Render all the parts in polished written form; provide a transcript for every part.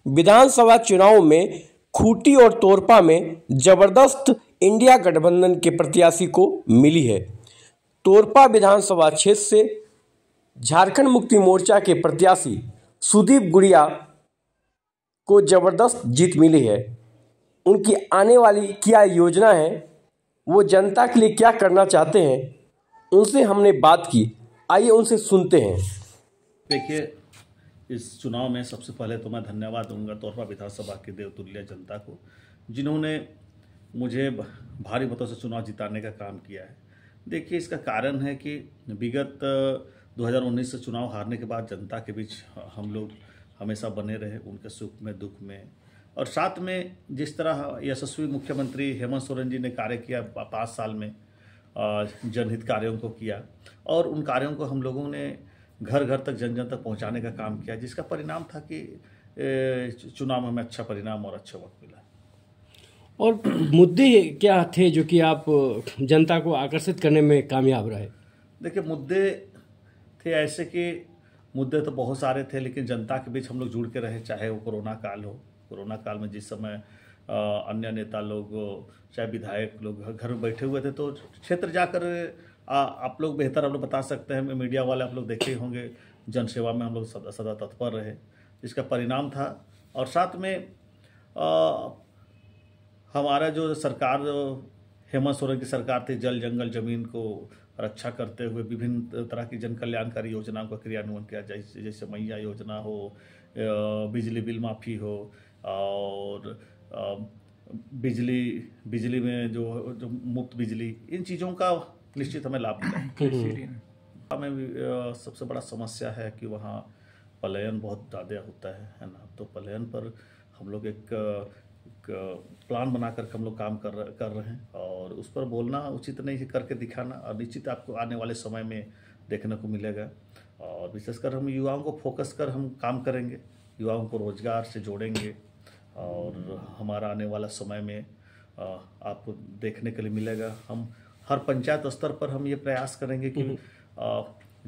विधानसभा चुनाव में खूंटी और तोरपा में जबरदस्त इंडिया गठबंधन के प्रत्याशी को मिली है। तोरपा विधानसभा क्षेत्र से झारखंड मुक्ति मोर्चा के प्रत्याशी सुदीप गुड़िया को जबरदस्त जीत मिली है। उनकी आने वाली क्या योजना है, वो जनता के लिए क्या करना चाहते हैं, उनसे हमने बात की। आइए उनसे सुनते हैं। देखिए, इस चुनाव में सबसे पहले तो मैं धन्यवाद दूंगा तोरपा विधानसभा की देवतुल्य जनता को, जिन्होंने मुझे भारी मतों से चुनाव जिताने का काम किया है। देखिए, इसका कारण है कि विगत 2019 से चुनाव हारने के बाद जनता के बीच हम लोग हमेशा बने रहे, उनके सुख में दुख में। और साथ में जिस तरह यशस्वी मुख्यमंत्री हेमंत सोरेन जी ने कार्य किया 5 साल में, जनहित कार्यों को किया, और उन कार्यों को हम लोगों ने घर घर तक जन जन तक पहुंचाने का काम किया, जिसका परिणाम था कि चुनाव में हमें अच्छा परिणाम और अच्छा वक्त मिला। और मुद्दे क्या थे जो कि आप जनता को आकर्षित करने में कामयाब रहे? देखिए, मुद्दे थे ऐसे कि मुद्दे तो बहुत सारे थे, लेकिन जनता के बीच हम लोग जुड़ के रहे। चाहे वो कोरोना काल हो, कोरोना काल में जिस समय अन्य नेता लोग, चाहे विधायक लोग घर में बैठे हुए थे, तो क्षेत्र जाकर आप लोग बेहतर आप लोग बता सकते हैं, मीडिया वाले आप लोग देखे होंगे, जनसेवा में हम लोग सदा तत्पर रहे, जिसका परिणाम था। और साथ में हमारा जो सरकार, हेमंत सोरेन की सरकार थी, जल जंगल जमीन को रक्षा करते हुए विभिन्न तरह की जन कल्याणकारी योजनाओं का क्रियान्वयन किया, जैसे मैया योजना हो, बिजली बिल माफ़ी हो, और बिजली में जो मुफ्त बिजली, इन चीज़ों का निश्चित हमें लाभ मिला। हमें सबसे बड़ा समस्या है कि वहाँ पलायन बहुत ज़्यादा होता है ना। तो पलायन पर हम लोग एक प्लान बनाकर हम लोग काम कर रहे हैं, और उस पर बोलना उचित नहीं है, करके दिखाना, और निश्चित आपको आने वाले समय में देखने को मिलेगा। और विशेषकर हम युवाओं को फोकस कर हम काम करेंगे, युवाओं को रोजगार से जोड़ेंगे, और हमारा आने वाला समय में आपको देखने के लिए मिलेगा। हम हर पंचायत स्तर पर हम ये प्रयास करेंगे कि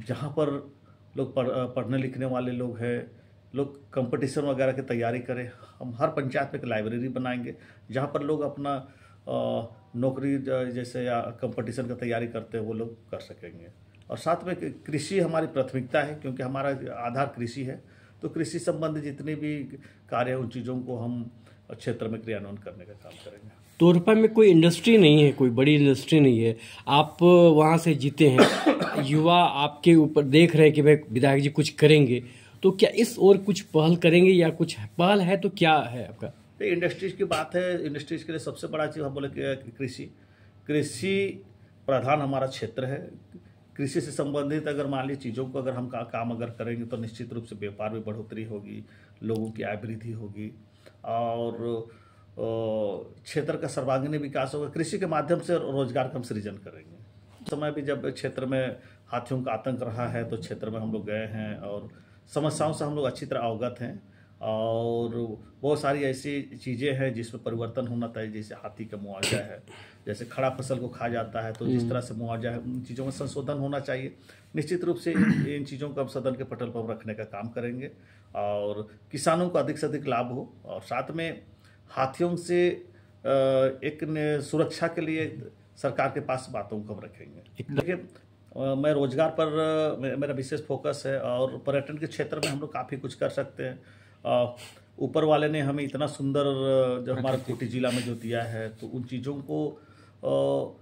जहाँ पर लोग पढ़ने लिखने वाले लोग हैं, लोग कंपटीशन वगैरह की तैयारी करें, हम हर पंचायत में एक लाइब्रेरी बनाएंगे, जहाँ पर लोग अपना नौकरी जैसे या कंपटीशन का तैयारी करते हैं वो लोग कर सकेंगे। और साथ में कृषि हमारी प्राथमिकता है, क्योंकि हमारा आधार कृषि है। तो कृषि संबंधी जितने भी कार्य हैं, उन चीज़ों को हम क्षेत्र में क्रियान्वयन करने का काम करेंगे। तोरपा में कोई इंडस्ट्री नहीं है, कोई बड़ी इंडस्ट्री नहीं है, आप वहाँ से जीते हैं, युवा आपके ऊपर देख रहे हैं कि भाई विधायक जी कुछ करेंगे, तो क्या इस ओर कुछ पहल करेंगे, या कुछ पहल है तो क्या है आपका? इंडस्ट्रीज की बात है, इंडस्ट्रीज के लिए सबसे बड़ा चीज़ हम बोले कि कृषि प्रधान हमारा क्षेत्र है। कृषि से संबंधित अगर मान लीजिए चीज़ों को अगर हम काम अगर करेंगे, तो निश्चित रूप से व्यापार में बढ़ोतरी होगी, लोगों की आय वृद्धि होगी, और क्षेत्र का सर्वांगीण विकास होगा। कृषि के माध्यम से रोजगार का हम सृजन करेंगे। समय भी जब क्षेत्र में हाथियों का आतंक रहा है, तो क्षेत्र में हम लोग गए हैं, और समस्याओं से हम लोग अच्छी तरह अवगत हैं, और बहुत सारी ऐसी चीज़ें हैं जिसमें परिवर्तन होना चाहिए। जैसे हाथी का मुआवजा है, जैसे खड़ा फसल को खा जाता है, तो जिस तरह से मुआवजा है, उन चीज़ों में संशोधन होना चाहिए। निश्चित रूप से इन चीज़ों को हम सदन के पटल पर रखने का काम करेंगे, और किसानों को अधिक से अधिक लाभ हो। और साथ में हाथियों से एक सुरक्षा के लिए सरकार के पास बातों को हम रखेंगे। देखिए, मैं रोजगार पर मेरा विशेष फोकस है, और पर्यटन के क्षेत्र में हम लोग काफ़ी कुछ कर सकते हैं। ऊपर वाले ने हमें इतना सुंदर जो हमारा खूंटी जिला में जो दिया है, तो उन चीज़ों को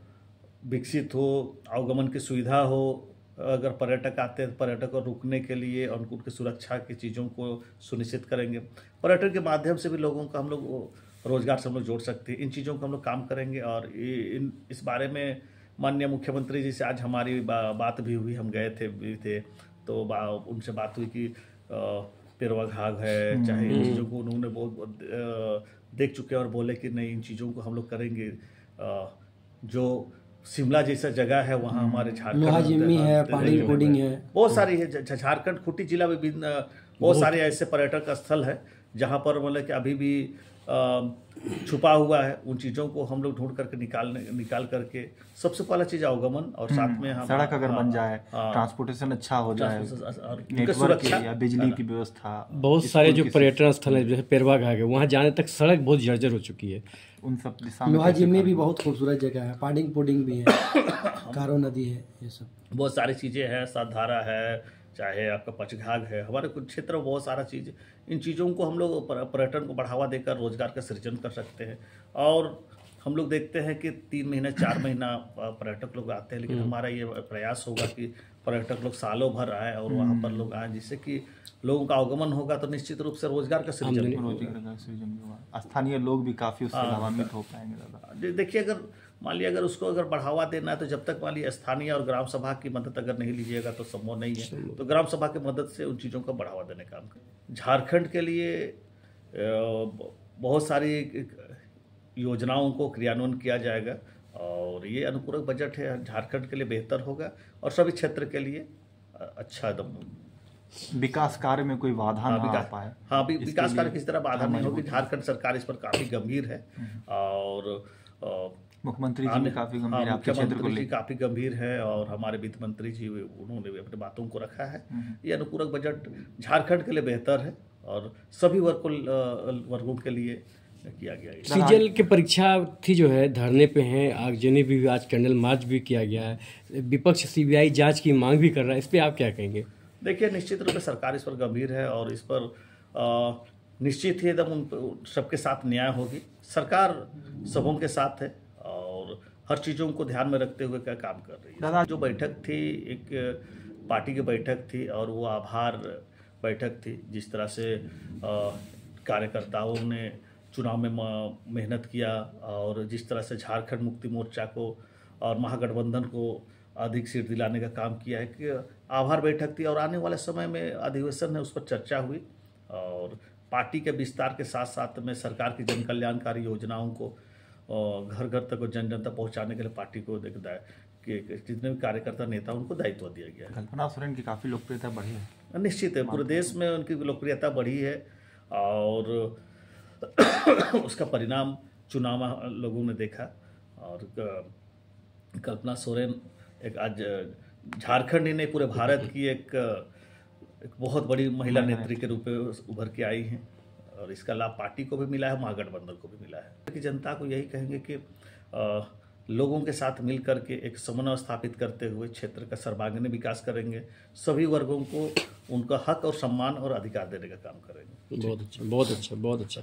विकसित हो, आवागमन की सुविधा हो। अगर पर्यटक आते हैं, पर्यटक को रुकने के लिए और उनकी सुरक्षा की चीज़ों को सुनिश्चित करेंगे। पर्यटन के माध्यम से भी लोगों का हम लोग रोजगार से हम लोग जोड़ सकते हैं। इन चीज़ों को हम लोग काम करेंगे, और इस बारे में माननीय मुख्यमंत्री जी से आज हमारी बात भी हुई। हम गए थे तो उनसे बात हुई कि पेरवा घाघ है, चाहे इन चीज़ों को उन्होंने बहुत देख चुके हैं, और बोले कि नहीं, इन चीज़ों को हम लोग करेंगे। जो शिमला जैसा जगह है, वहाँ हमारे झारखंड है, पानी कोडिंग है, बहुत सारी है। झारखंड खूंटी जिला में बहुत सारे ऐसे पर्यटक स्थल है जहाँ पर मतलब कि अभी भी छुपा हुआ है। उन चीज़ों को हम लोग ढूंढ करके निकाल करके सबसे पहला चीज़ अवगमन, और साथ में हम सड़क अगर बन जाए, ट्रांसपोर्टेशन अच्छा हो जाए, और नेटवर्क या बिजली की व्यवस्था, बहुत सारे जो पर्यटन स्थल है जैसे पेरवा घाट है, वहाँ जाने तक सड़क बहुत जर्जर हो चुकी है। उन सब दिशा में लोहा जिमनी भी बहुत खूबसूरत जगह है, पाडिंग पुडिंग भी है, कारो नदी है, ये सब बहुत सारी चीज़ें हैं, सातधारा है, चाहे आपका पचघाघ है, हमारे कुछ क्षेत्र में बहुत सारा चीज़। इन चीज़ों को हम लोग पर्यटन को बढ़ावा देकर रोजगार का सृजन कर सकते हैं। और हम लोग देखते हैं कि 3 महीना 4 महीना पर्यटक लोग आते हैं, लेकिन हमारा ये प्रयास होगा कि पर्यटक लोग सालों भर आए और वहाँ पर लोग आए, जिससे कि लोगों का आगमन होगा तो निश्चित रूप से रोजगार का सृजन होगा, स्थानीय लोग भी काफ़ी उससे लाभान्वित हो पाएंगे। दादा देखिए, अगर मान लिया अगर उसको अगर बढ़ावा देना है तो जब तक मान लिया स्थानीय और ग्राम सभा की मदद अगर नहीं लीजिएगा तो संभव नहीं है। तो ग्राम सभा की मदद से उन चीज़ों का बढ़ावा देने का काम करें। झारखंड के लिए बहुत सारी योजनाओं को क्रियान्वयन किया जाएगा और ये अनुपूरक बजट है, झारखंड के लिए बेहतर होगा और सभी क्षेत्र के लिए अच्छा एकदम विकास कार्य में कोई बाधा ना आ पाए। हाँ, विकास कार्य किसी तरह बाधा नहीं होगी। झारखंड सरकार इस पर काफ़ी गंभीर है और मुख्यमंत्री जी भी काफ़ी गंभीर है, आपके क्षेत्र को लेकर काफ़ी गंभीर है और हमारे वित्त मंत्री जी उन्होंने भी अपनी बातों को रखा है। ये अनुपूरक बजट झारखंड के लिए बेहतर है और सभी वर्गों के लिए किया गया है। सीजल की परीक्षा थी जो है, धरने पे हैं, आगजनी भी आज कैंडल मार्च भी किया गया है, विपक्ष सीबीआई जांच की मांग भी कर रहा है, इस पे आप क्या कहेंगे? देखिए, निश्चित रूप से सरकार इस पर गंभीर है और इस पर निश्चित ही एकदम उन सबके साथ न्याय होगी। सरकार सबों के साथ है और हर चीज़ों को ध्यान में रखते हुए क्या काम कर रही है। दादा, जो बैठक थी एक पार्टी की बैठक थी और वो आभार बैठक थी। जिस तरह से कार्यकर्ताओं ने चुनाव में मेहनत किया और जिस तरह से झारखंड मुक्ति मोर्चा को और महागठबंधन को अधिक सीट दिलाने का काम किया है, कि आभार बैठक थी और आने वाले समय में अधिवेशन है उस पर चर्चा हुई और पार्टी के विस्तार के साथ साथ में सरकार की जन कल्याणकारी योजनाओं को घर घर तक जन जन तक पहुँचाने के लिए पार्टी को देखता है कि जितने भी कार्यकर्ता नेता उनको दायित्व दिया गया है। कल्पना सोरेन की काफ़ी लोकप्रियता बढ़ी है। निश्चित है, पूरे देश में उनकी लोकप्रियता बढ़ी है और उसका परिणाम चुनाव लोगों ने देखा। और कल्पना सोरेन एक आज झारखंड ही नहीं पूरे भारत की एक बहुत बड़ी महिला नेत्री के रूप में उभर के आई हैं और इसका लाभ पार्टी को भी मिला है, महागठबंधन को भी मिला है। कि जनता को यही कहेंगे कि लोगों के साथ मिल करके एक समन्वय स्थापित करते हुए क्षेत्र का सर्वांगीण विकास करेंगे, सभी वर्गों को उनका हक और सम्मान और अधिकार देने का काम करेंगे। बहुत अच्छा, बहुत अच्छा, बहुत अच्छा।